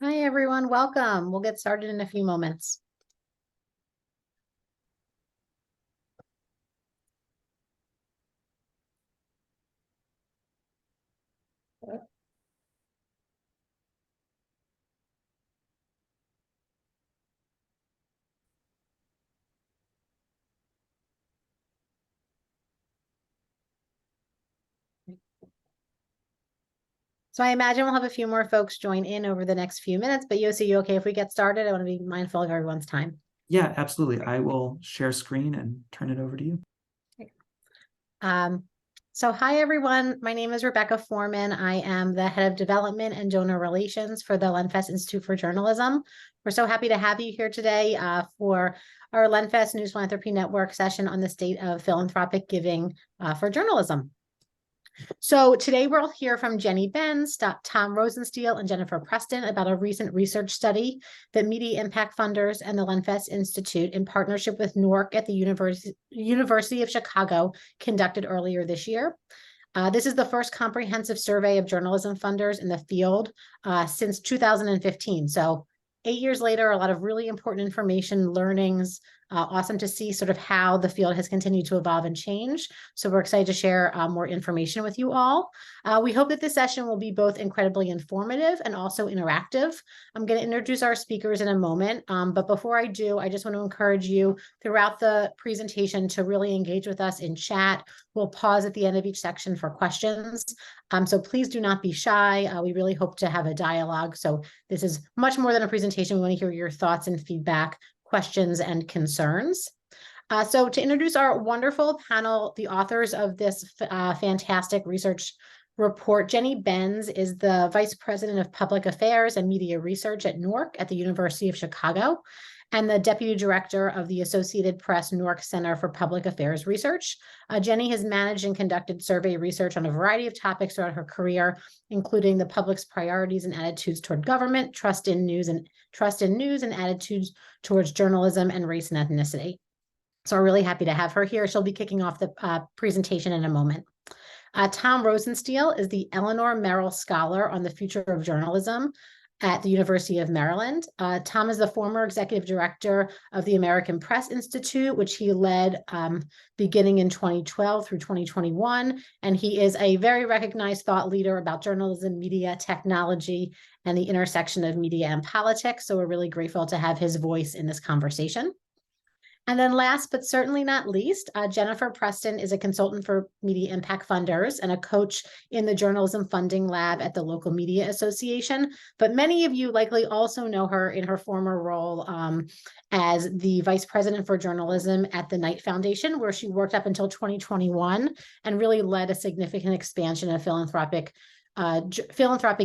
Hi, everyone. Welcome. We'll get started in a few moments. So I imagine we'll have a few more folks join in over the next few minutes, but Yossi, you okay if we get started? I want to be mindful of everyone's time. Yeah, absolutely. I will share screen and turn it over to you. So hi, everyone. My name is Rebecca Forman. I am the head of development and donor relations for the Lenfest Institute for Journalism. We're so happy to have you here today for our Lenfest News Philanthropy Network session on the state of philanthropic giving for journalism. So today we'll hear from Jenny Benz, Tom Rosenstiel, and Jennifer Preston about a recent research study that Media Impact Funders and the Lenfest Institute, in partnership with NORC at the University of Chicago, conducted earlier this year. This is the first comprehensive survey of journalism funders in the field since 2015. So 8 years later, a lot of really important information, learnings. Awesome to see sort of how the field has continued to evolve and change. So we're excited to share more information with you all. We hope that this session will be both incredibly informative and also interactive. I'm going to introduce our speakers in a moment, but before I do, I just want to encourage you throughout the presentation to really engage with us in chat. We'll pause at the end of each section for questions. So please do not be shy. We really hope to have a dialogue. So this is much more than a presentation. We want to hear your thoughts and feedback, questions, and concerns. So to introduce our wonderful panel, the authors of this fantastic research report, Jenny Benz is the Vice President of Public Affairs and Media Research at NORC at the University of Chicago, and the Deputy Director of the Associated Press-NORC Center for Public Affairs Research. Jenny has managed and conducted survey research on a variety of topics throughout her career, including the public's priorities and attitudes toward government, trust in news and attitudes towards journalism, and race and ethnicity. So we're really happy to have her here. She'll be kicking off the presentation in a moment. Tom Rosenstiel is the Eleanor Merrill Scholar on the Future of Journalism at the University of Maryland. Tom is the former executive director of the American Press Institute, which he led beginning in 2012 through 2021. And he is a very recognized thought leader about journalism, media, technology, and the intersection of media and politics. So we're really grateful to have his voice in this conversation. And then last, but certainly not least, Jennifer Preston is a consultant for Media Impact Funders and a coach in the Journalism Funding Lab at the local Media Association. But many of you likely also know her in her former role as the Vice President for Journalism at the Knight Foundation, where she worked up until 2021 and really led a significant expansion of philanthropic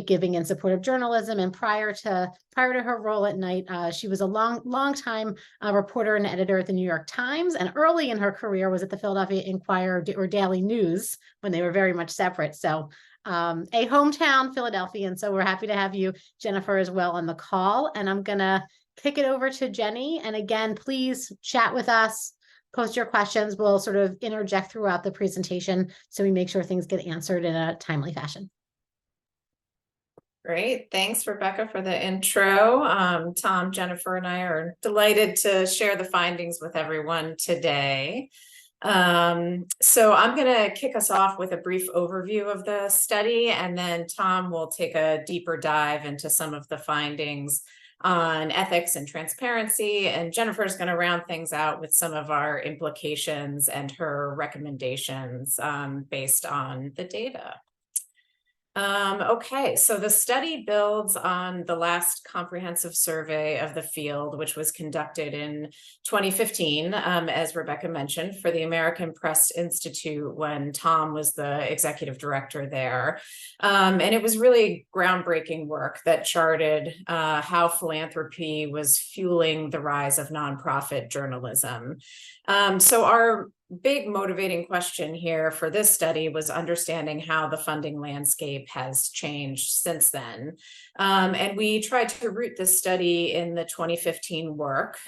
giving in support of journalism. And prior to her role at Knight, she was a long time reporter and editor at the New York Times, and early in her career was at the Philadelphia Inquirer or Daily News when they were very much separate. So a hometown Philadelphian. So we're happy to have you, Jennifer, as well on the call. And I'm gonna kick it over to Jenny. And again, please chat with us. Post your questions. We'll sort of interject throughout the presentation so we make sure things get answered in a timely fashion. Great. Thanks, Rebecca, for the intro. Tom, Jennifer, and I are delighted to share the findings with everyone today. So I'm going to kick us off with a brief overview of the study, and then Tom will take a deeper dive into some of the findings on ethics and transparency, and Jennifer is going to round things out with some of our implications and her recommendations based on the data. Okay, so the study builds on the last comprehensive survey of the field, which was conducted in 2015, as Rebecca mentioned, for the American Press Institute when Tom was the executive director there. And it was really groundbreaking work that charted how philanthropy was fueling the rise of nonprofit journalism. So our big motivating question here for this study was understanding how the funding landscape has changed since then. And we tried to root this study in the 2015 work,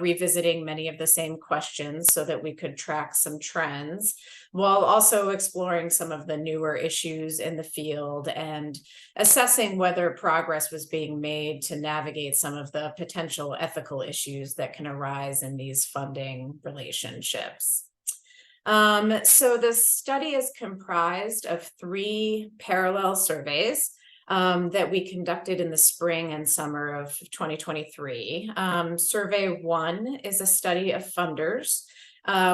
revisiting many of the same questions so that we could track some trends, while also exploring some of the newer issues in the field and assessing whether progress was being made to navigate some of the potential ethical issues that can arise in these funding relationships. So the study is comprised of 3 parallel surveys that we conducted in the spring and summer of 2023. Survey 1 is a study of funders.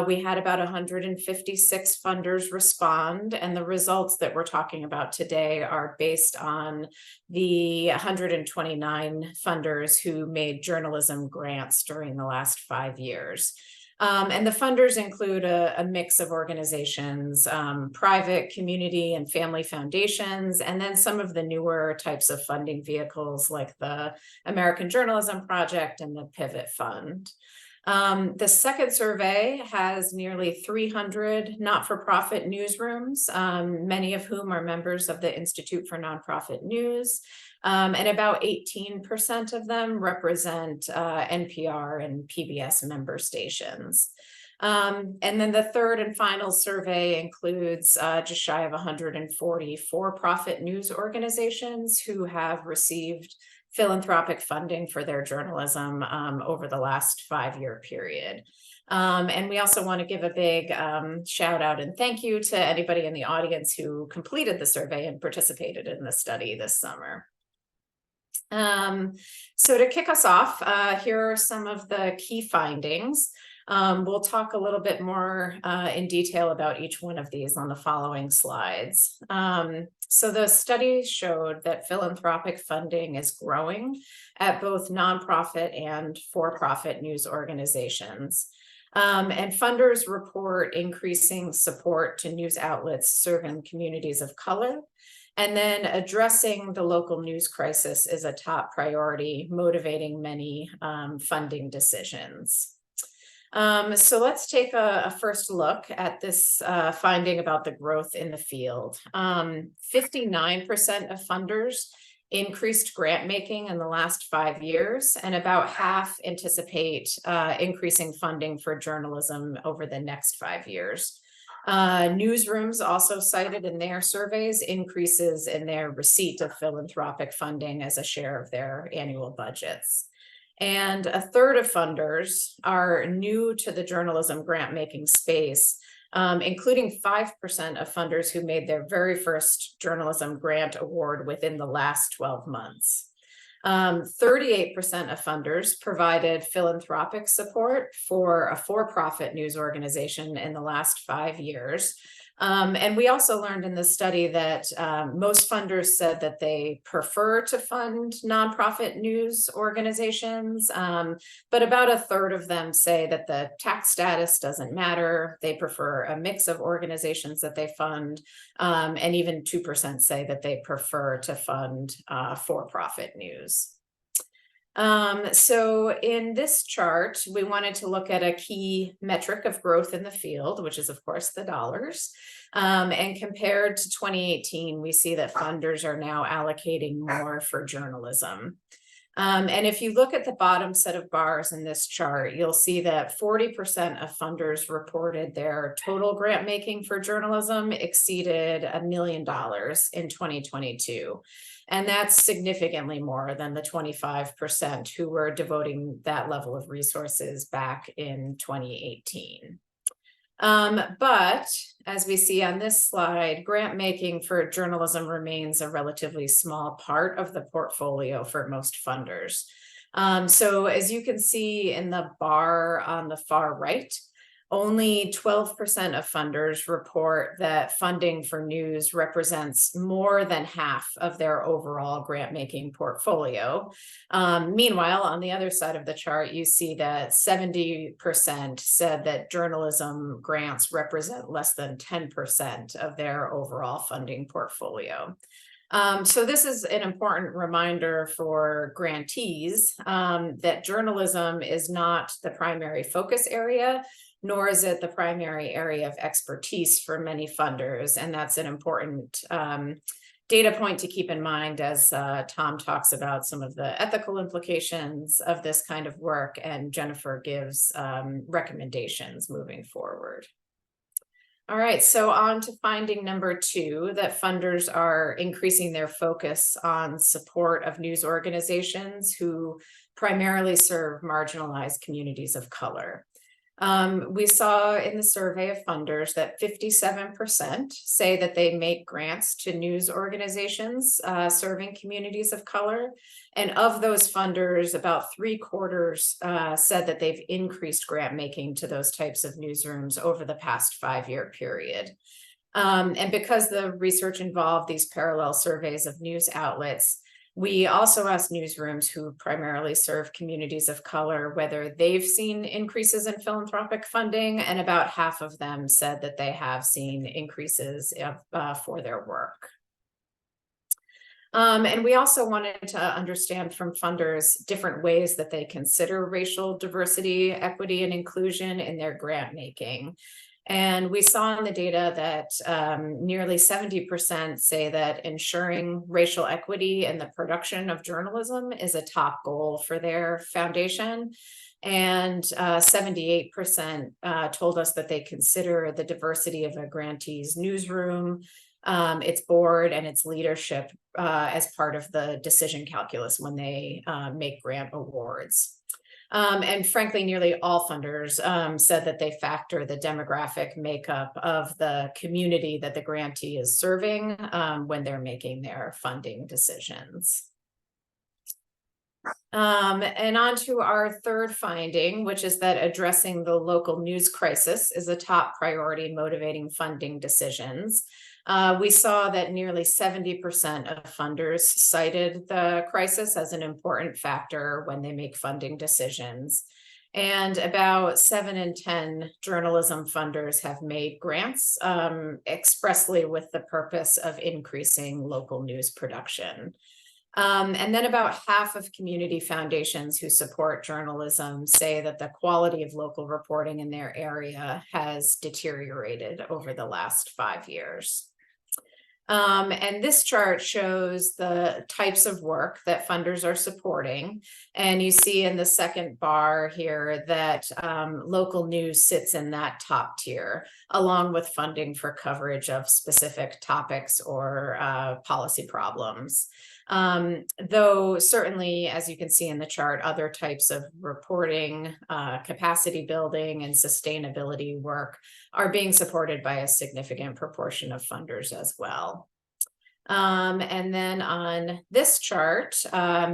We had about 156 funders respond, and the results that we're talking about today are based on the 129 funders who made journalism grants during the last 5 years. And the funders include a mix of organizations, private, community, and family foundations, and then some of the newer types of funding vehicles like the American Journalism Project and the Pivot Fund. The second survey has nearly 300 not-for-profit newsrooms, many of whom are members of the Institute for Nonprofit News, and about 18% of them represent NPR and PBS member stations. And then the third and final survey includes just shy of 140 for-profit news organizations who have received philanthropic funding for their journalism over the last 5-year period. And we also want to give a big shout out and thank you to anybody in the audience who completed the survey and participated in the study this summer. So to kick us off, here are some of the key findings. We'll talk a little bit more in detail about each one of these on the following slides. So the study showed that philanthropic funding is growing at both nonprofit and for-profit news organizations. And funders report increasing support to news outlets serving communities of color. And then addressing the local news crisis is a top priority, motivating many funding decisions. So let's take a first look at this finding about the growth in the field. 59% of funders increased grant making in the last 5 years, and about half anticipate increasing funding for journalism over the next 5 years. Newsrooms also cited in their surveys increases in their receipt of philanthropic funding as a share of their annual budgets. And a third of funders are new to the journalism grant making space, including 5% of funders who made their very first journalism grant award within the last 12 months. 38% of funders provided philanthropic support for a for-profit news organization in the last 5 years. And we also learned in this study that most funders said that they prefer to fund nonprofit news organizations, but about a third of them say that the tax status doesn't matter. They prefer a mix of organizations that they fund, and even 2% say that they prefer to fund for-profit news. So in this chart, we wanted to look at a key metric of growth in the field, which is of course the dollars. And compared to 2018, we see that funders are now allocating more for journalism. And if you look at the bottom set of bars in this chart, you'll see that 40% of funders reported their total grant making for journalism exceeded $1 million in 2022. And that's significantly more than the 25% who were devoting that level of resources back in 2018. But as we see on this slide, grant making for journalism remains a relatively small part of the portfolio for most funders. So as you can see in the bar on the far right, only 12% of funders report that funding for news represents more than half of their overall grant-making portfolio. Meanwhile, on the other side of the chart, you see that 70% said that journalism grants represent less than 10% of their overall funding portfolio. So this is an important reminder for grantees that journalism is not the primary focus area, nor is it the primary area of expertise for many funders. And that's an important data point to keep in mind as Tom talks about some of the ethical implications of this kind of work, and Jennifer gives recommendations moving forward. All right, so on to finding number 2, that funders are increasing their focus on support of news organizations who primarily serve marginalized communities of color. We saw in the survey of funders that 57% say that they make grants to news organizations serving communities of color. And of those funders, about 3/4 said that they've increased grant making to those types of newsrooms over the past 5-year period. And because the research involved these parallel surveys of news outlets, we also asked newsrooms who primarily serve communities of color whether they've seen increases in philanthropic funding, and about half of them said that they have seen increases for their work. And we also wanted to understand from funders different ways that they consider racial diversity, equity, and inclusion in their grant making. And we saw in the data that nearly 70% say that ensuring racial equity in the production of journalism is a top goal for their foundation. And 78% told us that they consider the diversity of a grantee's newsroom, its board, and its leadership as part of the decision calculus when they make grant awards. And frankly, nearly all funders said that they factor the demographic makeup of the community that the grantee is serving when they're making their funding decisions. And on to our third finding, which is that addressing the local news crisis is a top priority motivating funding decisions. We saw that nearly 70% of funders cited the crisis as an important factor when they make funding decisions. And about 7 in 10 journalism funders have made grants expressly with the purpose of increasing local news production. And then about half of community foundations who support journalism say that the quality of local reporting in their area has deteriorated over the last 5 years. And this chart shows the types of work that funders are supporting. And you see in the second bar here that local news sits in that top tier, along with funding for coverage of specific topics or policy problems. Though certainly, as you can see in the chart, other types of reporting, capacity building, and sustainability work are being supported by a significant proportion of funders as well. And then on this chart,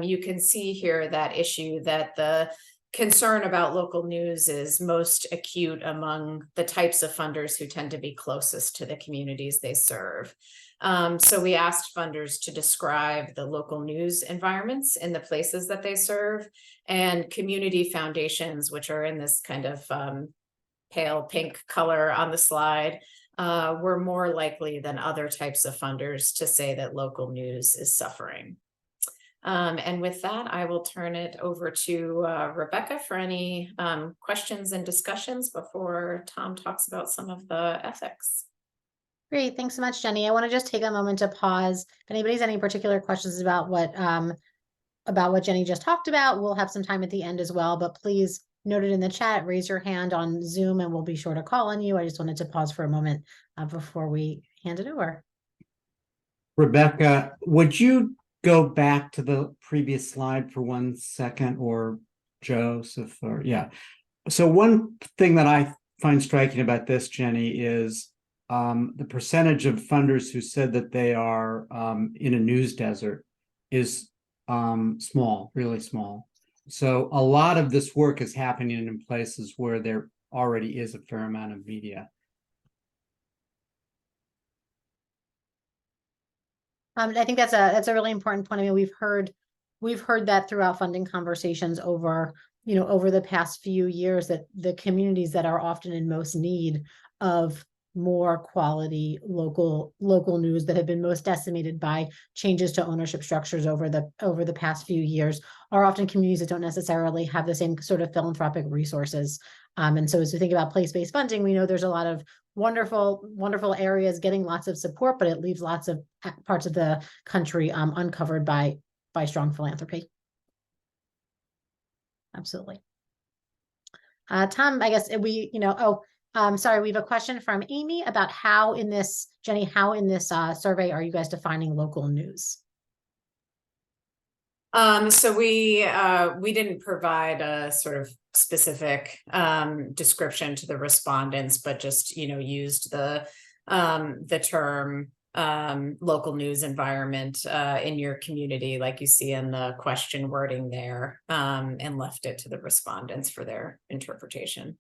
you can see here that issue that the concern about local news is most acute among the types of funders who tend to be closest to the communities they serve. So we asked funders to describe the local news environments in the places that they serve, and community foundations, which are in this kind of pale pink color on the slide, were more likely than other types of funders to say that local news is suffering. And with that, I will turn it over to Rebecca for any questions and discussions before Tom talks about some of the ethics. Great, thanks so much, Jenny. I want to just take a moment to pause. If anybody has any particular questions about what Jenny just talked about, we'll have some time at the end as well, but please note it in the chat, raise your hand on Zoom, and we'll be sure to call on you. I just wanted to pause for a moment before we hand it over. Rebecca, would you go back to the previous slide for 1 second, or Joseph, or yeah. So one thing that I find striking about this, Jenny, is the percentage of funders who said that they are in a news desert is small, really small. So a lot of this work is happening in places where there already is a fair amount of media. I think that's a really important point. I mean, we've heard that throughout funding conversations over the past few years, that the communities that are often in most need of more quality local news that have been most decimated by changes to ownership structures over the past few years are often communities that don't necessarily have the same sort of philanthropic resources. And so as we think about place-based funding, we know there's a lot of wonderful areas getting lots of support, but it leaves lots of parts of the country uncovered by strong philanthropy. Absolutely. Tom, I guess we, sorry, we have a question from Amy about how in this survey are you guys defining local news? So we didn't provide a sort of specific description to the respondents, but just used the term local news environment in your community, like you see in the question wording there, and left it to the respondents for their interpretation.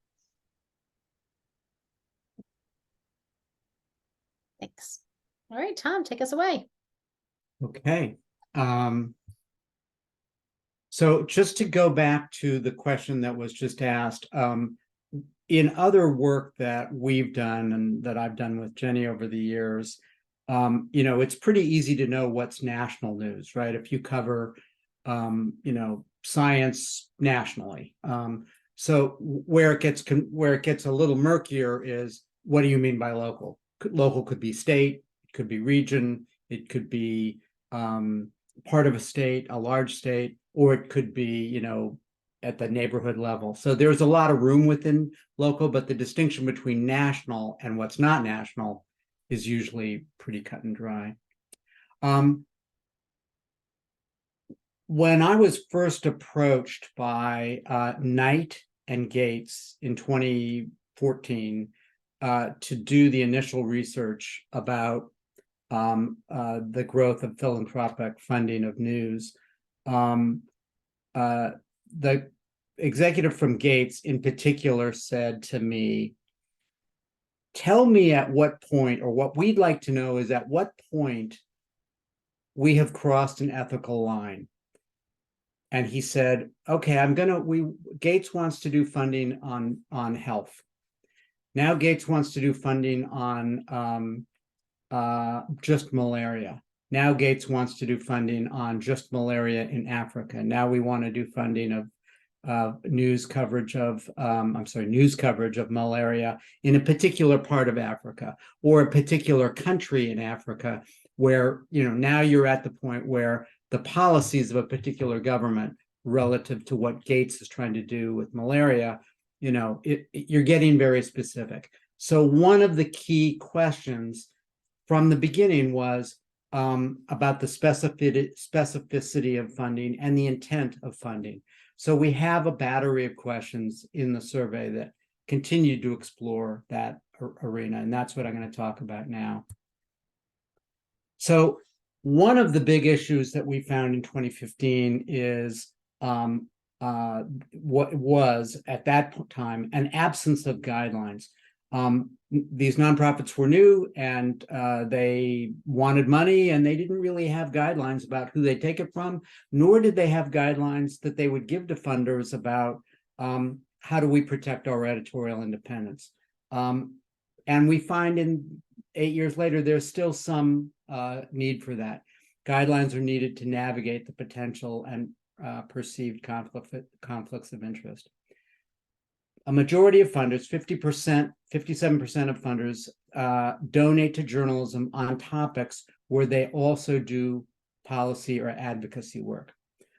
Thanks. All right, Tom, take us away. Okay. So just to go back to the question that was just asked, in other work that we've done and that I've done with Jenny over the years, it's pretty easy to know what's national news, right? If you cover, science nationally. So where it gets a little murkier is, what do you mean by local? Local could be state, it could be region, it could be part of a state, a large state, or it could be, at the neighborhood level. So there's a lot of room within local, but the distinction between national and what's not national is usually pretty cut and dry. When I was first approached by Knight and Gates in 2014 to do the initial research about the growth of philanthropic funding of news, the executive from Gates in particular said to me, tell me at what point, or what we'd like to know is at what point we have crossed an ethical line. And he said, okay, Gates wants to do funding on health. Now Gates wants to do funding on just malaria. Now Gates wants to do funding on just malaria in Africa. Now we want to do funding of news coverage of malaria in a particular part of Africa or a particular country in Africa, where now you're at the point where the policies of a particular government relative to what Gates is trying to do with malaria, you're getting very specific. So one of the key questions from the beginning was about the specificity of funding and the intent of funding. So we have a battery of questions in the survey that continue to explore that arena, and that's what I'm going to talk about now. So one of the big issues that we found in 2015 is what was at that time an absence of guidelines. These nonprofits were new and they wanted money, and they didn't really have guidelines about who they take it from, nor did they have guidelines that they would give to funders about how do we protect our editorial independence. And we find in 8 years later, there's still some need for that. Guidelines are needed to navigate the potential and perceived conflicts of interest. A majority of funders, 57% of funders, donate to journalism on topics where they also do policy or advocacy work.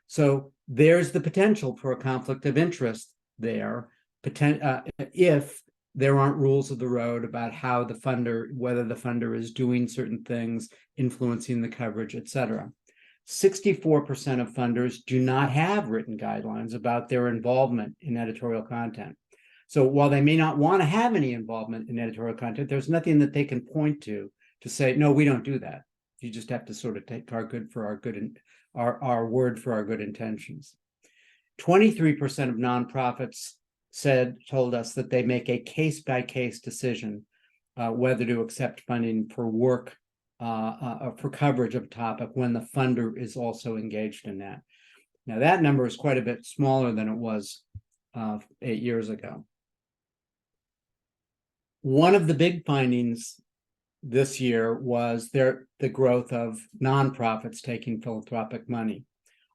So there's the potential for a conflict of interest there, if there aren't rules of the road about how whether the funder is doing certain things, influencing the coverage, et cetera. 64% of funders do not have written guidelines about their involvement in editorial content. So while they may not want to have any involvement in editorial content, there's nothing that they can point to say, no, we don't do that. You just have to sort of take our word for our good intentions. 23% of nonprofits told us that they make a case-by-case decision whether to accept funding for work for coverage of a topic when the funder is also engaged in that. Now that number is quite a bit smaller than it was 8 years ago. One of the big findings this year was the growth of nonprofits taking philanthropic money.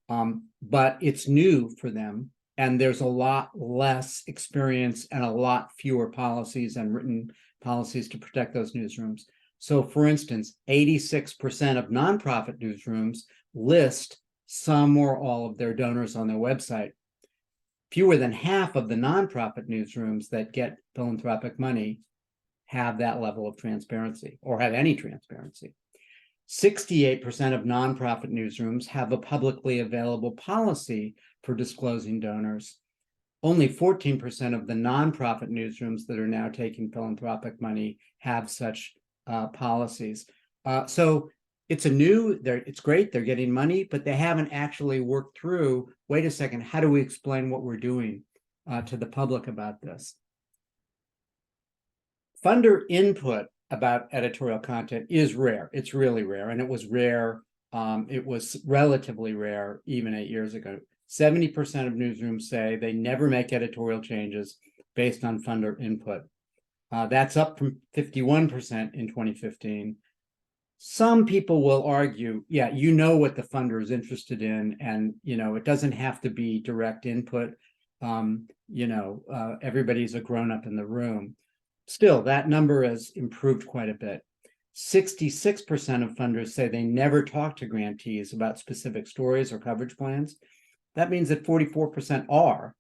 But it's new for them, and there's a lot less experience and a lot fewer policies and written policies to protect those newsrooms. So, for instance, 86% of nonprofit newsrooms list some or all of their donors on their website. Fewer than half of the nonprofit newsrooms that get philanthropic money have that level of transparency or have any transparency. 68% of nonprofit newsrooms have a publicly available policy for disclosing donors. Only 14% of the nonprofit newsrooms that are now taking philanthropic money have such policies. So it's it's great, they're getting money, but they haven't actually worked through, wait a second, how do we explain what we're doing to the public about this? Funder input about editorial content is rare. It's really rare, and it was rare. It was relatively rare even 8 years ago. 70% of newsrooms say they never make editorial changes based on funder input. That's up from 51% in 2015. Some people will argue, yeah, you know what the funder is interested in, and it doesn't have to be direct input. Everybody's a grown-up in the room. Still, that number has improved quite a bit. 66% of funders say they never talk to grantees about specific stories or coverage plans. That means that 44% are.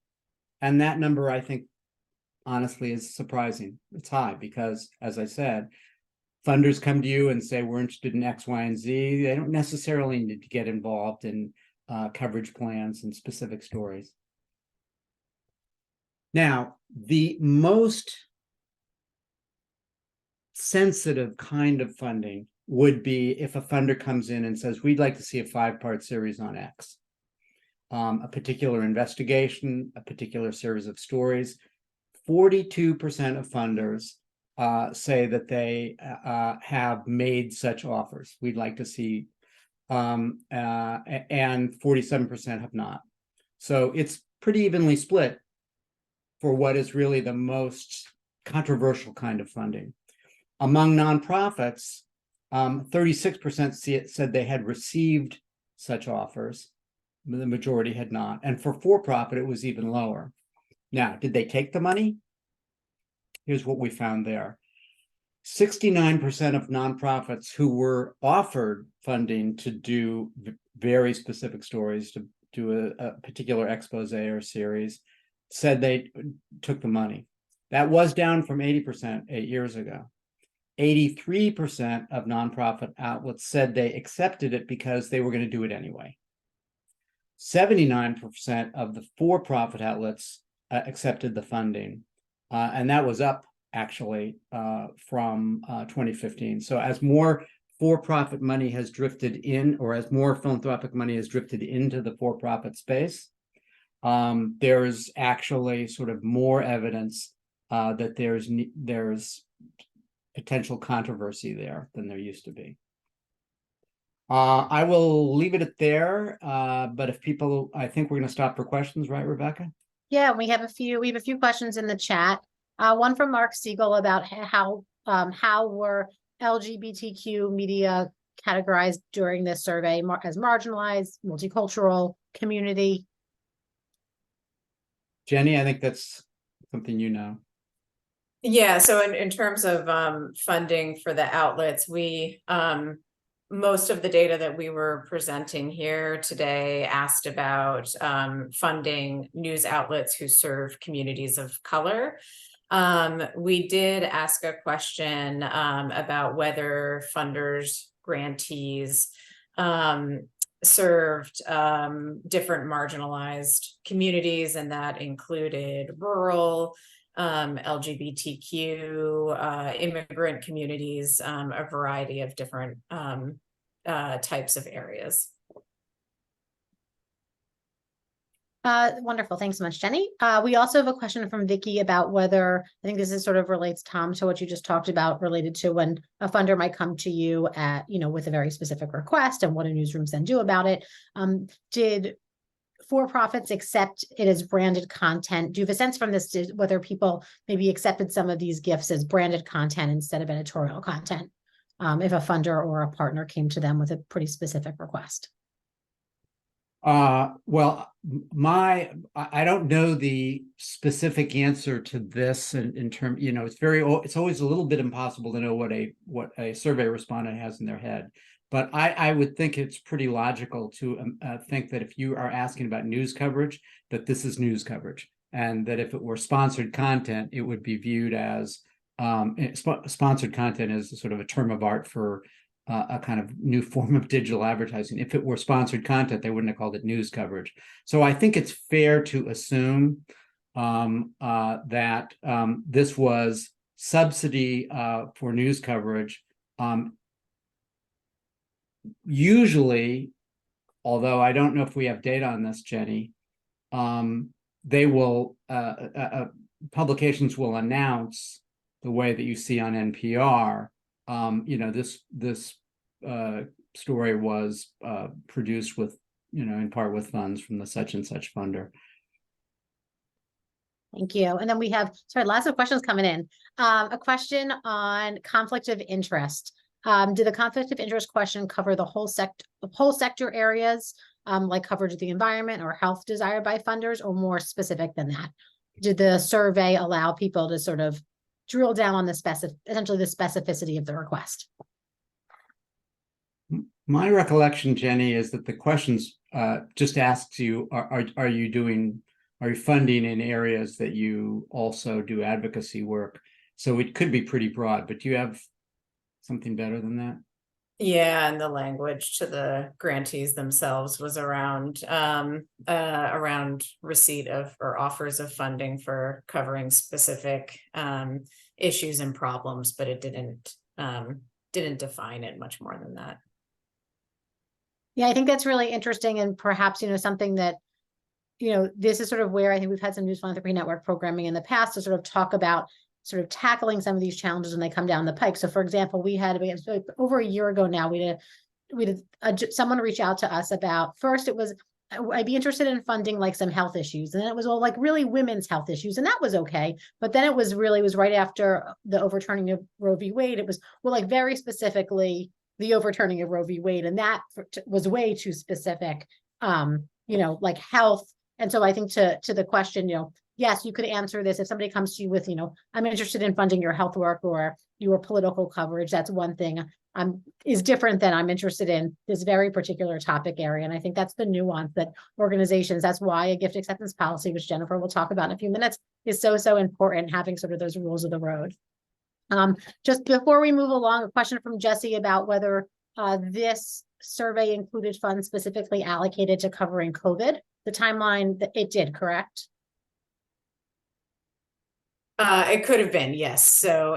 And that number, I think, honestly, is surprising. It's high because, as I said, funders come to you and say, we're interested in X, Y, and Z. They don't necessarily need to get involved in coverage plans and specific stories. Now, the most sensitive kind of funding would be if a funder comes in and says, we'd like to see a 5-part series on X, a particular investigation, a particular series of stories. 42% of funders say that they have made such offers. We'd like to see, and 47% have not. So it's pretty evenly split for what is really the most controversial kind of funding. Among nonprofits, 36% said they had received such offers. The majority had not. And for for-profit, it was even lower. Now, did they take the money? Here's what we found there. 69% of nonprofits who were offered funding to do very specific stories, to do a particular expose or series, said they took the money. That was down from 80% 8 years ago. 83% of nonprofit outlets said they accepted it because they were going to do it anyway. 79% of the for-profit outlets accepted the funding, and that was up actually from 2015. So as more for-profit money has drifted in, or as more philanthropic money has drifted into the for-profit space, there's actually sort of more evidence that there's potential controversy there than there used to be. I will leave it at there, but if people, I think we're going to stop for questions, right, Rebecca? Yeah, we have a few questions in the chat. One from Mark Siegel about how were LGBTQ media categorized during this survey as marginalized, multicultural, community. Jenny, I think that's something you know. Yeah, so in terms of funding for the outlets, we most of the data that we were presenting here today asked about funding news outlets who serve communities of color. We did ask a question about whether funders, grantees served different marginalized communities, and that included rural, LGBTQ, immigrant communities, a variety of different types of areas. Wonderful. Thanks so much, Jenny. We also have a question from Vicky about whether, I think this is sort of relates, Tom, to what you just talked about related to when a funder might come to you with a very specific request and what do newsrooms then do about it. Did for-profits accept it as branded content? Do you have a sense from this whether people maybe accepted some of these gifts as branded content instead of editorial content? If a funder or a partner came to them with a pretty specific request? Well, I don't know the specific answer to this in terms, it's always a little bit impossible to know what a survey respondent has in their head. But I would think it's pretty logical to think that if you are asking about news coverage, that this is news coverage, and that if it were sponsored content, it would be viewed as sponsored content is sort of a term of art for a kind of new form of digital advertising. If it were sponsored content, they wouldn't have called it news coverage. So I think it's fair to assume that this was subsidy for news coverage. Usually, although I don't know if we have data on this, Jenny, they will publications will announce the way that you see on NPR. This story was produced with, in part with funds from the such and such funder. Thank you. And then we have, lots of questions coming in. A question on conflict of interest. Did the conflict of interest question cover the whole sector areas, like coverage of the environment or health desired by funders, or more specific than that? Did the survey allow people to sort of drill down on essentially the specificity of the request? My recollection, Jenny, is that the questions just asks you, are you funding in areas that you also do advocacy work? So it could be pretty broad, but do you have something better than that? Yeah, and the language to the grantees themselves was around receipt of or offers of funding for covering specific issues and problems, but it didn't define it much more than that. Yeah, I think that's really interesting, and perhaps, something that, this is sort of where I think we've had some News Philanthropy Network programming in the past to sort of talk about sort of tackling some of these challenges when they come down the pike. So for example, we had over a year ago now, we did someone reach out to us about, first it was, I'd be interested in funding like some health issues. And then it was all like really women's health issues. And that was okay. But then it was right after the overturning of Roe v. Wade. It was, well, like very specifically the overturning of Roe v. Wade. And that was way too specific, like health. And so I think to the question, yes, you could answer this if somebody comes to you with, I'm interested in funding your health work or your political coverage. That's one thing. Is different than I'm interested in this very particular topic area. And I think that's the nuance that organizations, that's why a gift acceptance policy, which Jennifer will talk about in a few minutes, is so important, having sort of those rules of the road. Just before we move along, a question from Jesse about whether this survey included funds specifically allocated to covering COVID. The timeline that it did, correct? It could have been, yes. So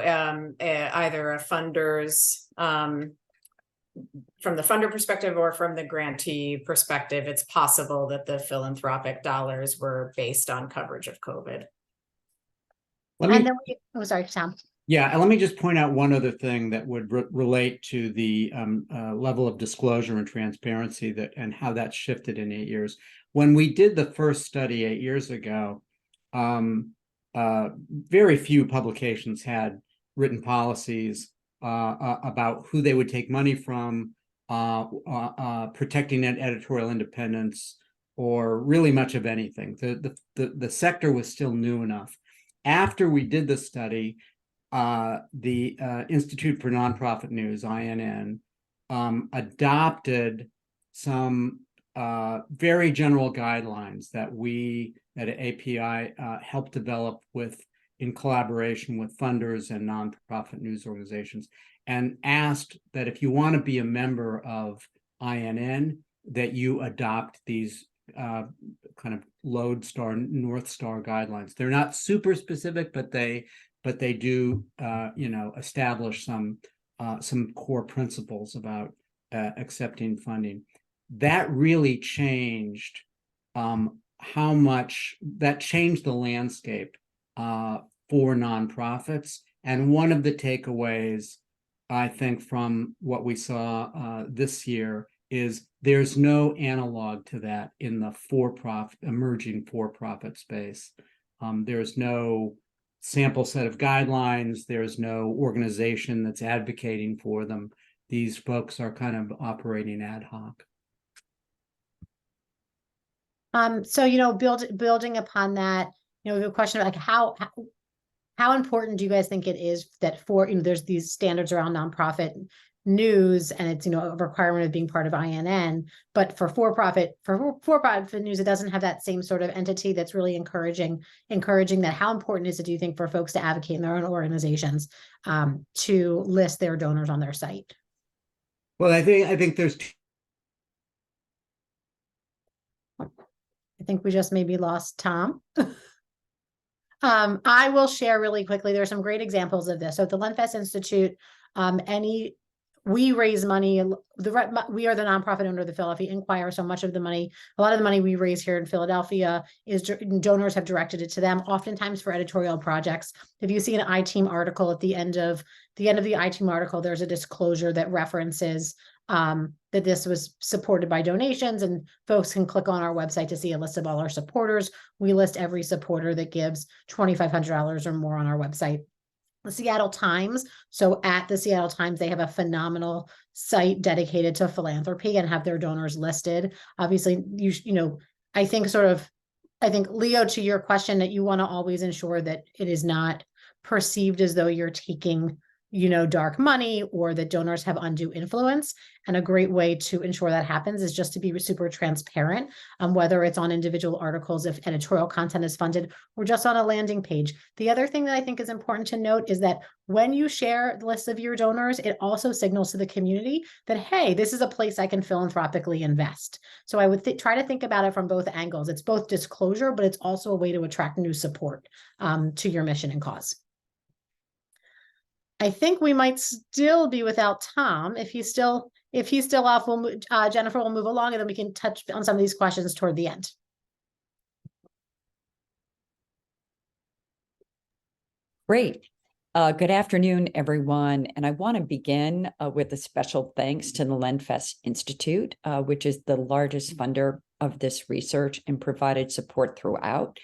either a funder's, from the funder perspective or from the grantee perspective, it's possible that the philanthropic dollars were based on coverage of COVID. Sorry, Tom. Yeah, and let me just point out one other thing that would relate to the level of disclosure and transparency and how that shifted in 8 years. When we did the first study 8 years ago, very few publications had written policies about who they would take money from, protecting editorial independence, or really much of anything. The sector was still new enough. After we did the study, the Institute for Nonprofit News, INN, adopted some very general guidelines that we at API helped develop in collaboration with funders and nonprofit news organizations, and asked that if you want to be a member of INN, that you adopt these kind of lodestar, North Star guidelines. They're not super specific, but they do establish some core principles about accepting funding. That really changed how much that changed the landscape for nonprofits. And one of the takeaways, I think, from what we saw this year is there's no analog to that in the emerging for-profit space. There's no sample set of guidelines. There's no organization that's advocating for them. These folks are kind of operating ad hoc. So, building upon that, we have a question like how important do you guys think it is that there's these standards around nonprofit news, and it's, a requirement of being part of INN, but for-profit news, it doesn't have that same sort of entity that's really encouraging that. How important is it, do you think, for folks to advocate in their own organizations to list their donors on their site? Well, I think there's I think we just maybe lost Tom. I will share really quickly. There are some great examples of this. So at the Lenfest Institute, we raise money. We are the nonprofit owner of the Philadelphia Inquirer. So much of the money, a lot of the money we raise here in Philadelphia is donors have directed it to them, oftentimes for editorial projects. If you see an iTeam article at the end of the iTeam article, there's a disclosure that references that this was supported by donations, and folks can click on our website to see a list of all our supporters. We list every supporter that gives $2,500 or more on our website. The Seattle Times. So at the Seattle Times, they have a phenomenal site dedicated to philanthropy and have their donors listed. Obviously, I think Leo, to your question, that you want to always ensure that it is not perceived as though you're taking dark money or that donors have undue influence. And a great way to ensure that happens is just to be super transparent, whether it's on individual articles, if editorial content is funded, or just on a landing page. The other thing that I think is important to note is that when you share the list of your donors, it also signals to the community that, hey, this is a place I can philanthropically invest. So I would try to think about it from both angles. It's both disclosure, but it's also a way to attract new support to your mission and cause. I think we might still be without Tom. If he's still off, Jennifer will move along, and then we can touch on some of these questions toward the end. Great. Good afternoon, everyone. And I want to begin with a special thanks to the Lenfest Institute, which is the largest funder of this research and provided support throughout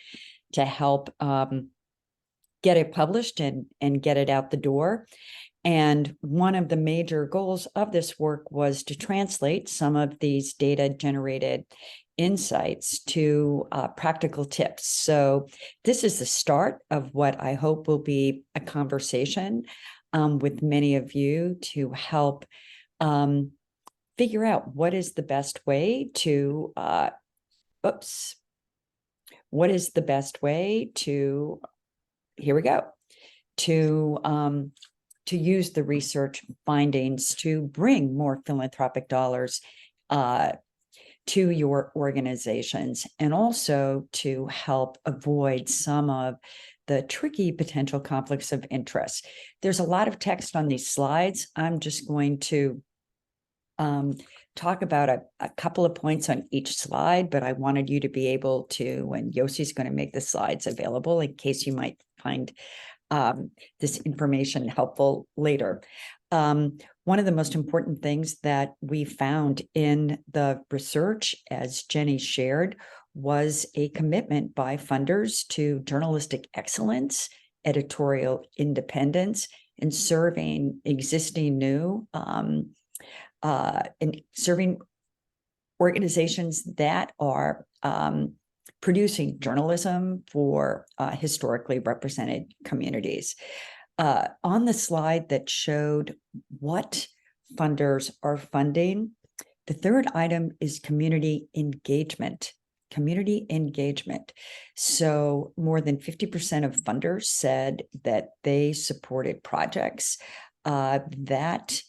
to help get it published and get it out the door. And one of the major goals of this work was to translate some of these data-generated insights to practical tips. So this is the start of what I hope will be a conversation with many of you to help figure out what is the best way to, here we go, to use the research findings to bring more philanthropic dollars to your organizations, and also to help avoid some of the tricky potential conflicts of interest. There's a lot of text on these slides. I'm just going to talk about a couple of points on each slide, but I wanted you to be able to, and Yossi's going to make the slides available in case you might find this information helpful later. One of the most important things that we found in the research, as Jenny shared, was a commitment by funders to journalistic excellence, editorial independence, and serving existing new and serving organizations that are producing journalism for historically represented communities. On the slide that showed what funders are funding, the third item is community engagement. Community engagement. So more than 50% of funders said that they supported projects that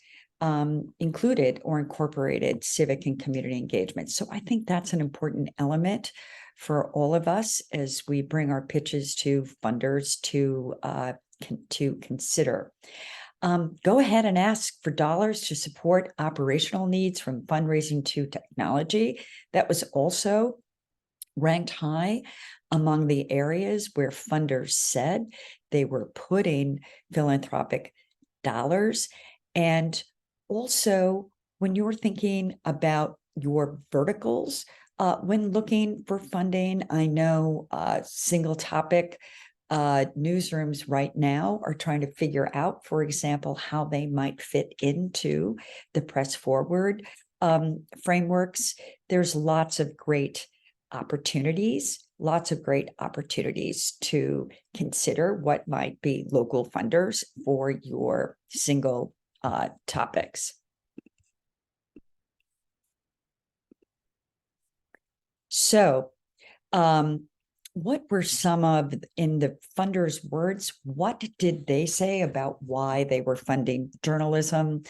included or incorporated civic and community engagement. So I think that's an important element for all of us as we bring our pitches to funders to consider. Go ahead and ask for dollars to support operational needs, from fundraising to technology. That was also ranked high among the areas where funders said they were putting philanthropic dollars. And also, when you're thinking about your verticals, when looking for funding, I know single topic newsrooms right now are trying to figure out, for example, how they might fit into the press forward frameworks. There's lots of great opportunities to consider what might be local funders for your single topics. So, what were some of, in the funders' words, what did they say about why they were funding journalism?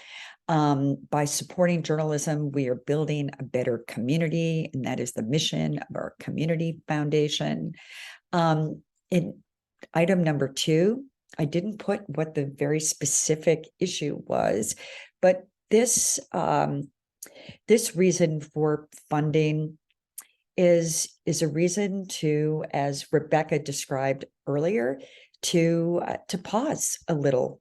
By supporting journalism, we are building a better community, and that is the mission of our community foundation. In item number 2, I didn't put what the very specific issue was, but this reason for funding is a reason to, as Rebecca described earlier, to pause a little.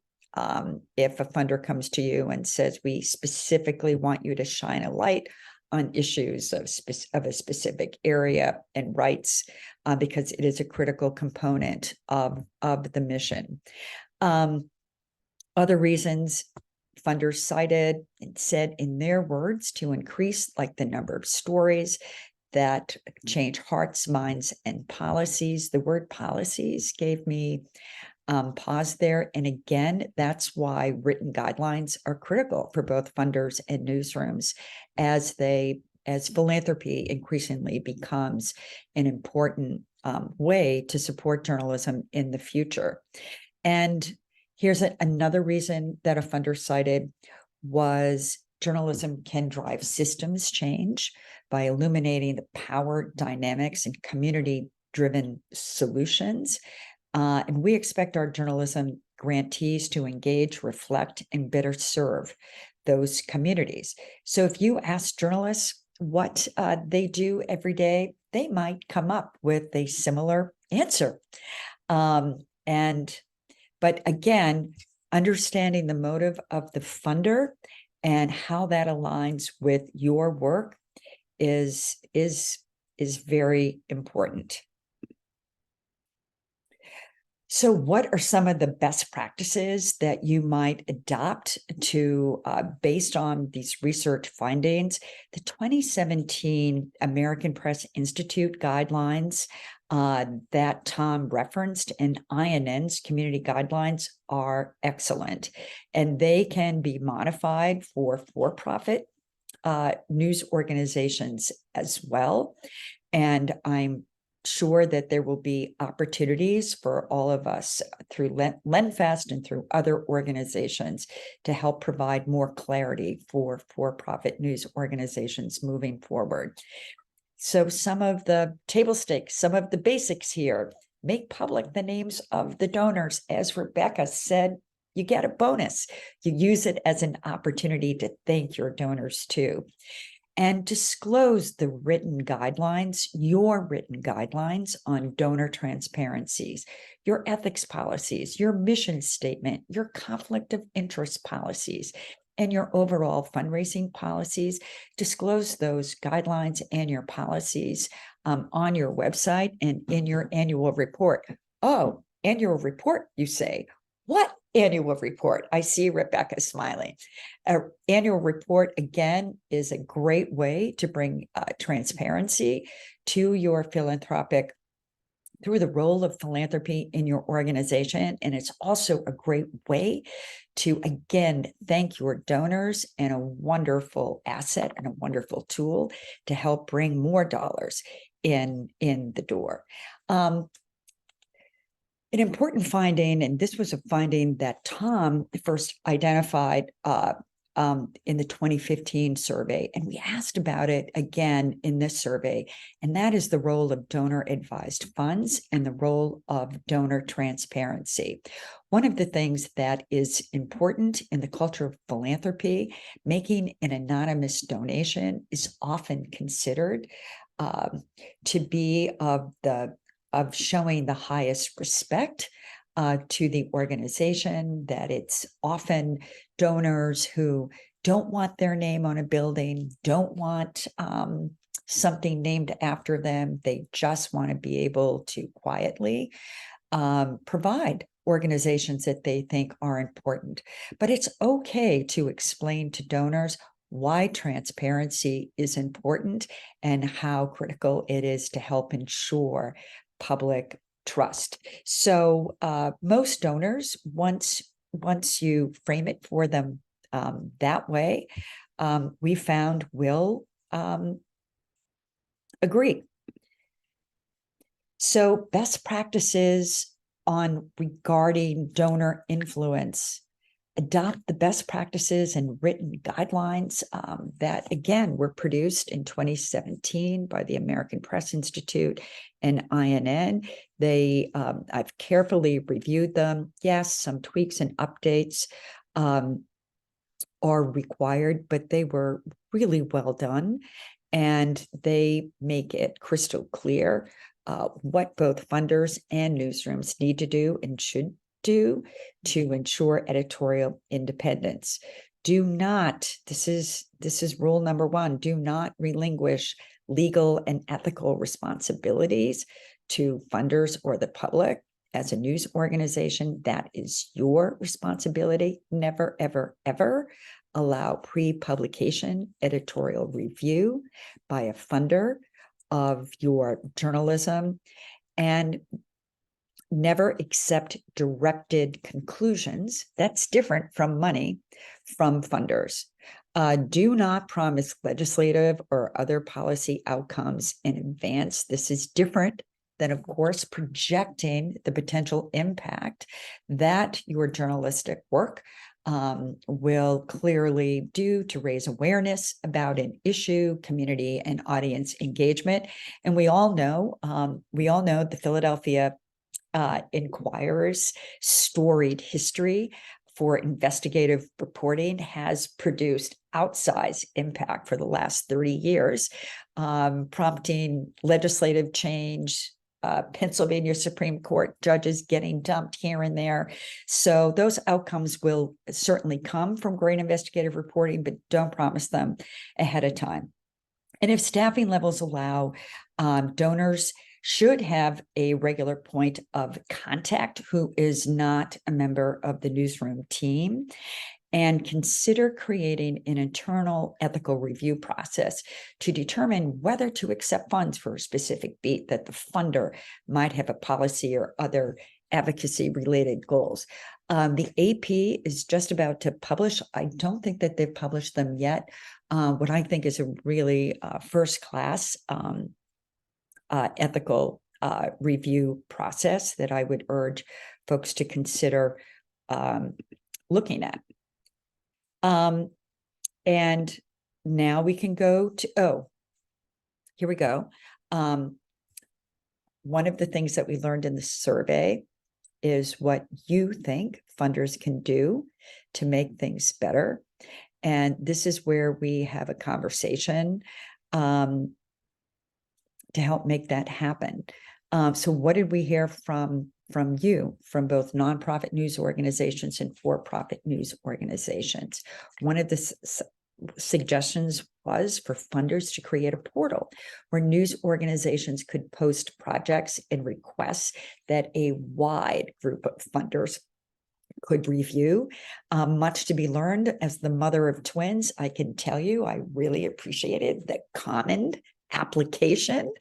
If a funder comes to you and says, we specifically want you to shine a light on issues of a specific area and rights, because it is a critical component of the mission. Other reasons funders cited and said in their words to increase, like, the number of stories that change hearts, minds, and policies. The word policies gave me pause there. And again, that's why written guidelines are critical for both funders and newsrooms as philanthropy increasingly becomes an important way to support journalism in the future. And here's another reason that a funder cited was journalism can drive systems change by illuminating the power dynamics and community-driven solutions. And we expect our journalism grantees to engage, reflect, and better serve those communities. So if you ask journalists what they do every day, they might come up with a similar answer. But again, understanding the motive of the funder and how that aligns with your work is very important. So what are some of the best practices that you might adopt to, based on these research findings? The 2017 American Press Institute guidelines that Tom referenced and INN's community guidelines are excellent, and they can be modified for for-profit news organizations as well. And I'm sure that there will be opportunities for all of us through Lenfest and through other organizations to help provide more clarity for for-profit news organizations moving forward. So some of the table stakes, some of the basics here: make public the names of the donors. As Rebecca said, you get a bonus. You use it as an opportunity to thank your donors too. And disclose the written guidelines, your written guidelines on donor transparencies, your ethics policies, your mission statement, your conflict of interest policies, and your overall fundraising policies. Disclose those guidelines and your policies on your website and in your annual report. Oh, annual report, you say? What annual report? I see Rebecca smiling. An annual report, again, is a great way to bring transparency to your philanthropic, through the role of philanthropy in your organization. And it's also a great way to, again, thank your donors, and a wonderful asset and a wonderful tool to help bring more dollars in the door. An important finding, and this was a finding that Tom first identified in the 2015 survey, and we asked about it again in this survey, and that is the role of donor-advised funds and the role of donor transparency. One of the things that is important in the culture of philanthropy, making an anonymous donation is often considered to be of showing the highest respect to the organization, that it's often donors who don't want their name on a building, don't want something named after them. They just want to be able to quietly provide organizations that they think are important. But it's okay to explain to donors why transparency is important and how critical it is to help ensure public trust. So most donors, once you frame it for them that way, we found will agree. So best practices on regarding donor influence: adopt the best practices and written guidelines that, again, were produced in 2017 by the American Press Institute and INN. I've carefully reviewed them. Yes, some tweaks and updates are required, but they were really well done, and they make it crystal clear what both funders and newsrooms need to do and should do to ensure editorial independence. Do not, this is rule number one, do not relinquish legal and ethical responsibilities to funders or the public. As a news organization, that is your responsibility. Never, ever, ever allow pre-publication editorial review by a funder of your journalism, and never accept directed conclusions. That's different from money from funders. Do not promise legislative or other policy outcomes in advance. This is different than, of course, projecting the potential impact that your journalistic work will clearly do to raise awareness about an issue, community, and audience engagement. And we all know the Philadelphia Inquirer's storied history for investigative reporting has produced outsized impact for the last 30 years, prompting legislative change, Pennsylvania Supreme Court judges getting dumped here and there. So those outcomes will certainly come from great investigative reporting, but don't promise them ahead of time. And if staffing levels allow, donors should have a regular point of contact who is not a member of the newsroom team, and consider creating an internal ethical review process to determine whether to accept funds for a specific beat that the funder might have a policy or other advocacy related goals. The AP is just about to publish. I don't think that they've published them yet. What I think is a really first class ethical review process that I would urge folks to consider looking at. And now we can go to, here we go. One of the things that we learned in the survey is what you think funders can do to make things better. And this is where we have a conversation to help make that happen. So what did we hear from you, from both nonprofit news organizations and for-profit news organizations? One of the suggestions was for funders to create a portal where news organizations could post projects and requests that a wide group of funders could review. Much to be learned. As the mother of twins, I can tell you I really appreciated the common application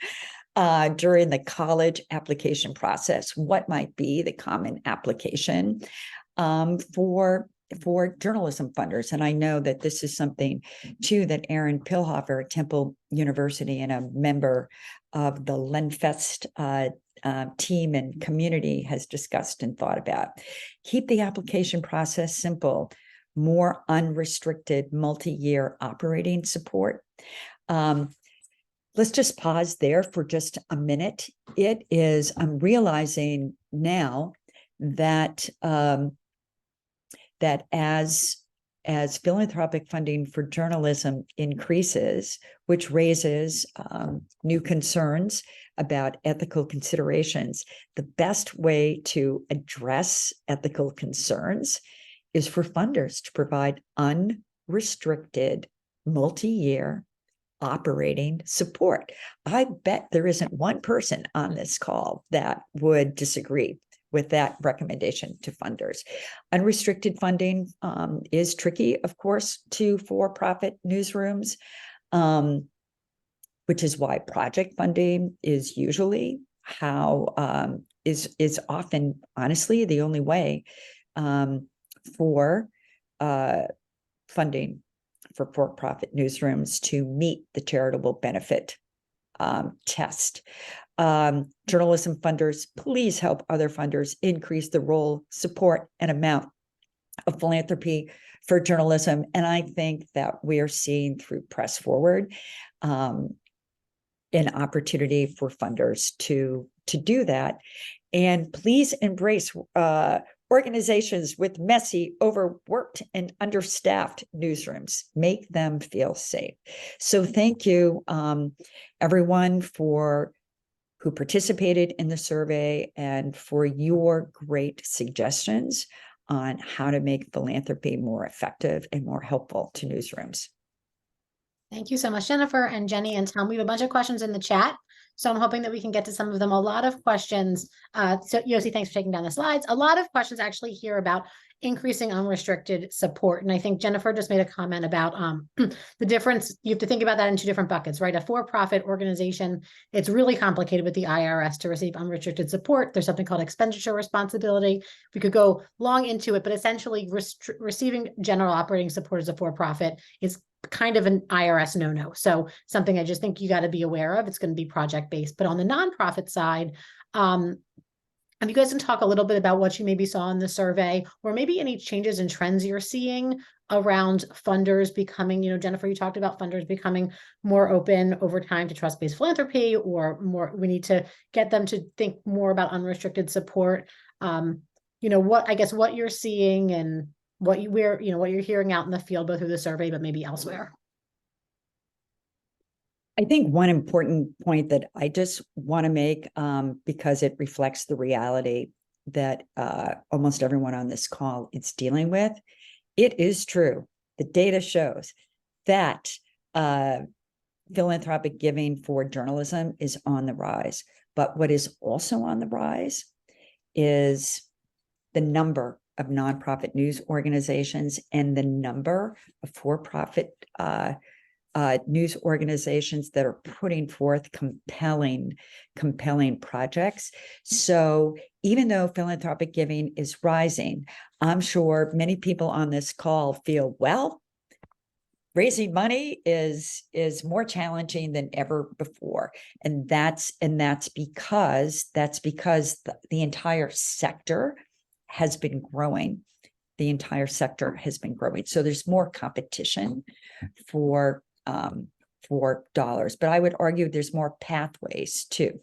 during the college application process. What might be the common application for journalism funders? And I know that this is something too that Aaron Pilhofer at Temple University and a member of the Lenfest team and community has discussed and thought about. Keep the application process simple, more unrestricted multi-year operating support. Let's just pause there for just a minute. I'm realizing now that that as philanthropic funding for journalism increases, which raises new concerns about ethical considerations, the best way to address ethical concerns is for funders to provide unrestricted, multi-year operating support. I bet there isn't one person on this call that would disagree with that recommendation to funders. Unrestricted funding is tricky, of course, to for-profit newsrooms, which is why project funding is usually how is often, honestly, the only way for funding for-profit newsrooms to meet the charitable benefit test. Journalism funders, please help other funders increase the role, support, and amount of philanthropy for journalism. And I think that we are seeing through Press Forward an opportunity for funders to do that. And please embrace organizations with messy, overworked, and understaffed newsrooms. Make them feel safe. So thank you, everyone, who participated in the survey and for your great suggestions on how to make philanthropy more effective and more helpful to newsrooms. Thank you so much, Jennifer and Jenny and Tom. We have a bunch of questions in the chat, so I'm hoping that we can get to some of them. A lot of questions. So Yossi, thanks for taking down the slides. A lot of questions actually here about increasing unrestricted support. And I think Jennifer just made a comment about the difference. You have to think about that in two different buckets, right? A for-profit organization, it's really complicated with the IRS to receive unrestricted support. There's something called expenditure responsibility. We could go long into it, but essentially receiving general operating support as a for-profit is kind of an IRS no-no. So something I just think you got to be aware of. It's going to be project-based. But on the nonprofit side, if you guys can talk a little bit about what you maybe saw in the survey, or maybe any changes and trends you're seeing around funders becoming, Jennifer, you talked about funders becoming more open over time to trust-based philanthropy, or more, we need to get them to think more about unrestricted support. What you're seeing and what you're hearing out in the field, both through the survey, but maybe elsewhere. I think one important point that I just want to make, because it reflects the reality that almost everyone on this call is dealing with, it is true. The data shows that philanthropic giving for journalism is on the rise. But what is also on the rise is the number of nonprofit news organizations and the number of for-profit news organizations that are putting forth compelling projects. So even though philanthropic giving is rising, I'm sure many people on this call feel, well, raising money is more challenging than ever before. And that's because the entire sector has been growing. The entire sector has been growing. So there's more competition for dollars, but I would argue there's more pathways too.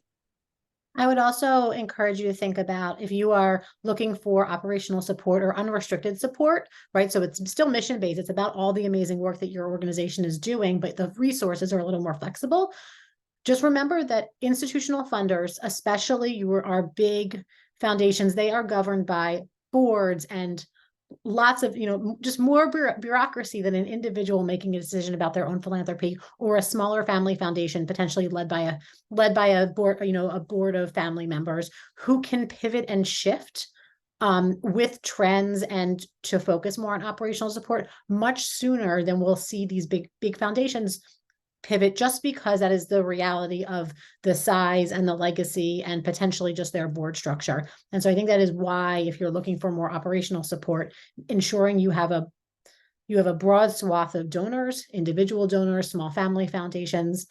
I would also encourage you to think about if you are looking for operational support or unrestricted support, right? So it's still mission-based. It's about all the amazing work that your organization is doing, but the resources are a little more flexible. Just remember that institutional funders, especially our big foundations, they are governed by boards and lots of, just more bureaucracy than an individual making a decision about their own philanthropy, or a smaller family foundation, potentially led by a board, a board of family members who can pivot and shift with trends and to focus more on operational support much sooner than we'll see these big foundations pivot, just because that is the reality of the size and the legacy and potentially just their board structure. And so I think that is why, if you're looking for more operational support, ensuring you have a broad swath of donors, individual donors, small family foundations,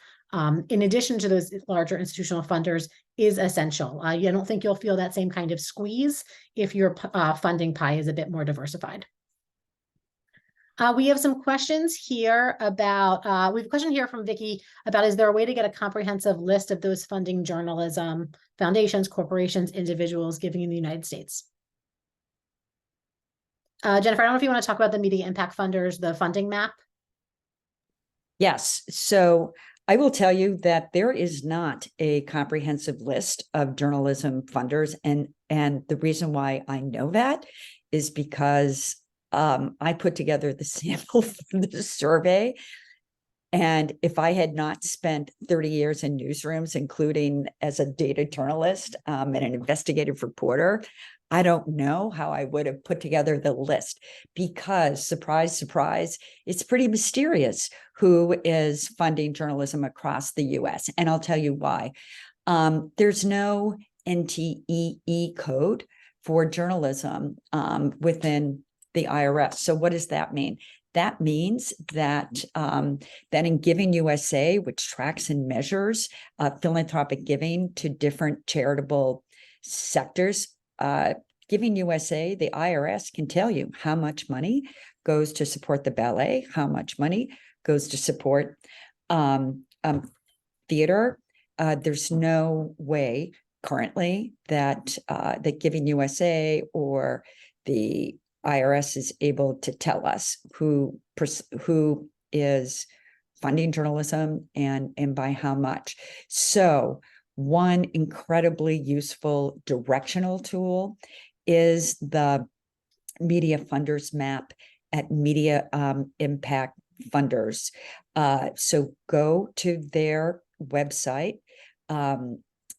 in addition to those larger institutional funders, is essential. I don't think you'll feel that same kind of squeeze if your funding pie is a bit more diversified. We have some questions here about, we have a question here from Vicky about, is there a way to get a comprehensive list of those funding journalism foundations, corporations, individuals giving in the United States? Jennifer, I don't know if you want to talk about the media impact funders, the funding map. Yes. So I will tell you that there is not a comprehensive list of journalism funders. And the reason why I know that is because I put together the sample for the survey. And if I had not spent 30 years in newsrooms, including as a data journalist and an investigative reporter, I don't know how I would have put together the list, because surprise, surprise, it's pretty mysterious who is funding journalism across the US. And I'll tell you why. There's no NTEE code for journalism within the IRS. So what does that mean? That means that that in Giving USA, which tracks and measures philanthropic giving to different charitable sectors, Giving USA, the IRS can tell you how much money goes to support the ballet, how much money goes to support theater. There's no way currently that that Giving USA or the IRS is able to tell us who is funding journalism and by how much. So one incredibly useful directional tool is the Media Funders Map at Media Impact Funders. So go to their website.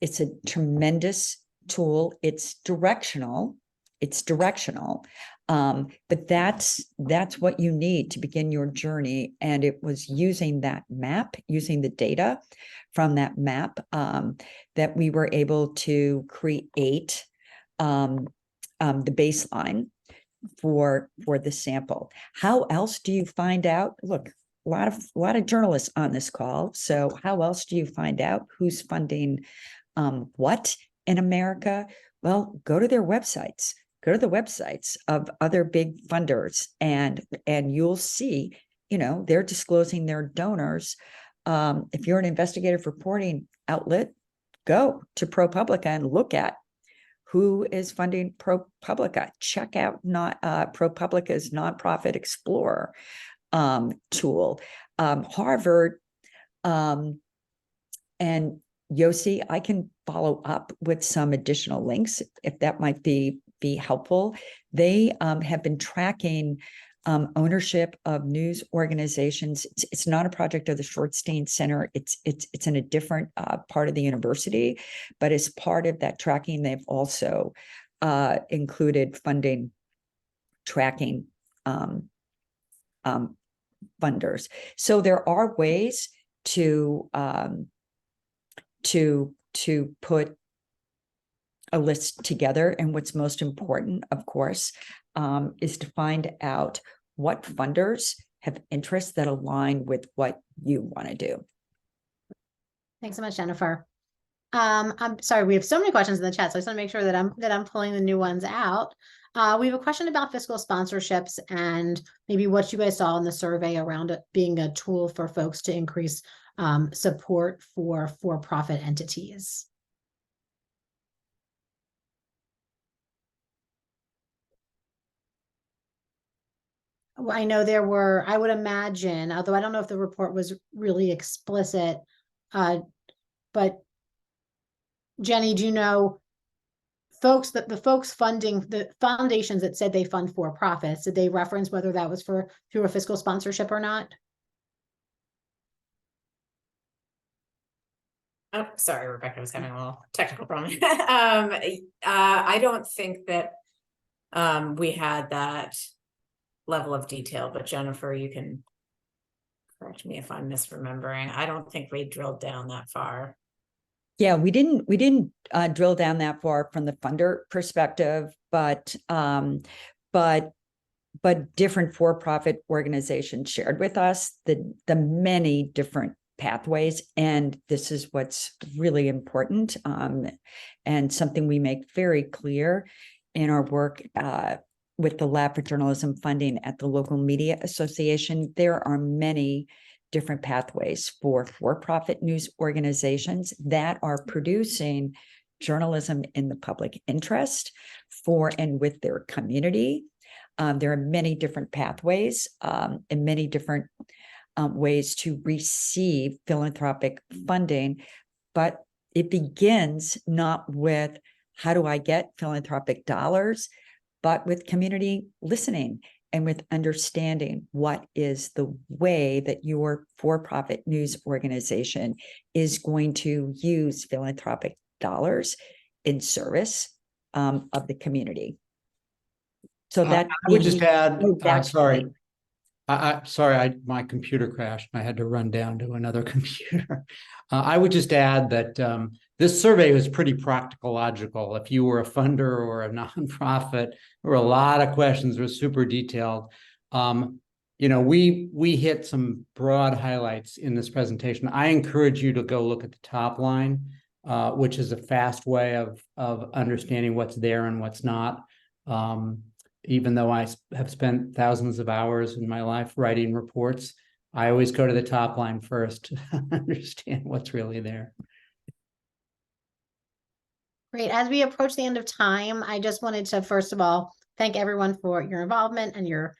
It's a tremendous tool. It's directional. But that's what you need to begin your journey. And it was using that map, using the data from that map, that we were able to create the baseline for the sample. How else do you find out? Look, a lot of journalists on this call. So how else do you find out who's funding what in America? Well, go to their websites. Go to the websites of other big funders, and you'll see, they're disclosing their donors. If you're an investigative reporting outlet, go to ProPublica and look at who is funding ProPublica. Check out ProPublica's Nonprofit Explorer tool. Harvard and Yossi, I can follow up with some additional links if that might be helpful. They have been tracking ownership of news organizations. It's not a project of the Schwarzstein Center. It's in a different part of the university, but as part of that tracking, they've also included funding tracking funders. So there are ways to put a list together. And what's most important, of course, is to find out what funders have interests that align with what you want to do. Thanks so much, Jennifer. I'm sorry, we have so many questions in the chat, so I just want to make sure that I'm pulling the new ones out. We have a question about fiscal sponsorships and maybe what you guys saw in the survey around it being a tool for folks to increase support for for-profit entities. I know there were, I would imagine, although I don't know if the report was really explicit, but Jenny, do you know the folks funding the foundations that said they fund for profits, did they reference whether that was through a fiscal sponsorship or not? Oh, sorry, Rebecca was having a little technical problem. I don't think that we had that level of detail, but Jennifer, you can correct me if I'm misremembering. I don't think we drilled down that far. Yeah, we didn't drill down that far from the funder perspective, but different for-profit organizations shared with us the many different pathways, and this is what's really important, and something we make very clear in our work with the Lab for Journalism funding at the local media association. There are many different pathways for for-profit news organizations that are producing journalism in the public interest for and with their community. There are many different pathways and many different ways to receive philanthropic funding, but it begins not with how do I get philanthropic dollars, but with community listening and with understanding what is the way that your for-profit news organization is going to use philanthropic dollars in service of the community. So that I would just add, that's sorry. Sorry, my computer crashed. I had to run down to another computer. I would just add that this survey was pretty practicological. If you were a funder or a nonprofit, there were a lot of questions, were super detailed. We hit some broad highlights in this presentation. I encourage you to go look at the top line, which is a fast way of understanding what's there and what's not. Even though I have spent thousands of hours in my life writing reports, I always go to the top line first to understand what's really there. Great. As we approach the end of time, I just wanted to, first of all, thank everyone for your involvement and your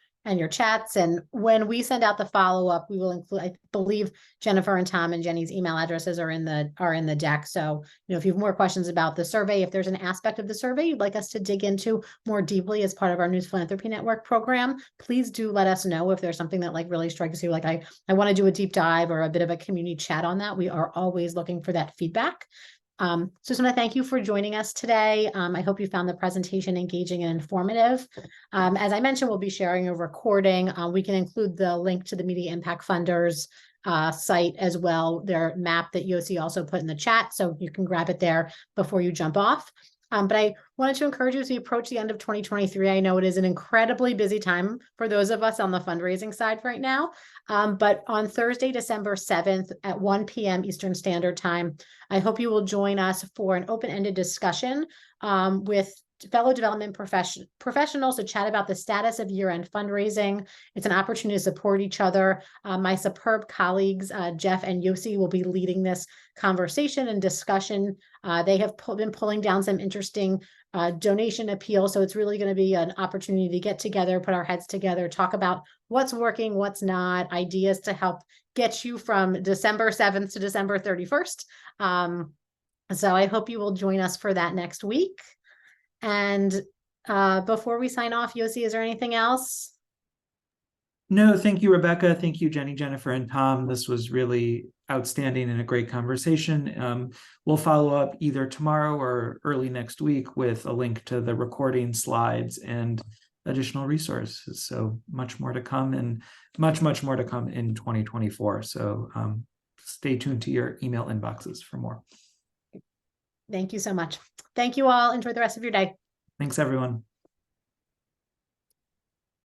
chats. And when we send out the follow-up, we will include, I believe Jennifer and Tom and Jenny's email addresses are in the deck. So, if you have more questions about the survey, if there's an aspect of the survey you'd like us to dig into more deeply as part of our News Philanthropy Network program, please do let us know if there's something that really strikes you. Like I want to do a deep dive or a bit of a community chat on that. We are always looking for that feedback. So just want to thank you for joining us today. I hope you found the presentation engaging and informative. As I mentioned, we'll be sharing a recording. We can include the link to the Media Impact Funders site as well, their map that Yossi also put in the chat, so you can grab it there before you jump off. But I wanted to encourage you as we approach the end of 2023. I know it is an incredibly busy time for those of us on the fundraising side right now. But on Thursday, December 7th at 1 p.m. Eastern Standard Time, I hope you will join us for an open-ended discussion with fellow development professionals to chat about the status of year-end fundraising. It's an opportunity to support each other. My superb colleagues, Jeff and Yossi, will be leading this conversation and discussion. They have been pulling down some interesting donation appeals. So it's really going to be an opportunity to get together, put our heads together, talk about what's working, what's not, ideas to help get you from December 7th to December 31st. So I hope you will join us for that next week. And before we sign off, Yossi, is there anything else? No, thank you, Rebecca. Thank you, Jenny, Jennifer, and Tom. This was really outstanding and a great conversation. We'll follow up either tomorrow or early next week with a link to the recording, slides, and additional resources. So much more to come, and much more to come in 2024. So stay tuned to your email inboxes for more. Thank you so much. Thank you all. Enjoy the rest of your day. Thanks, everyone.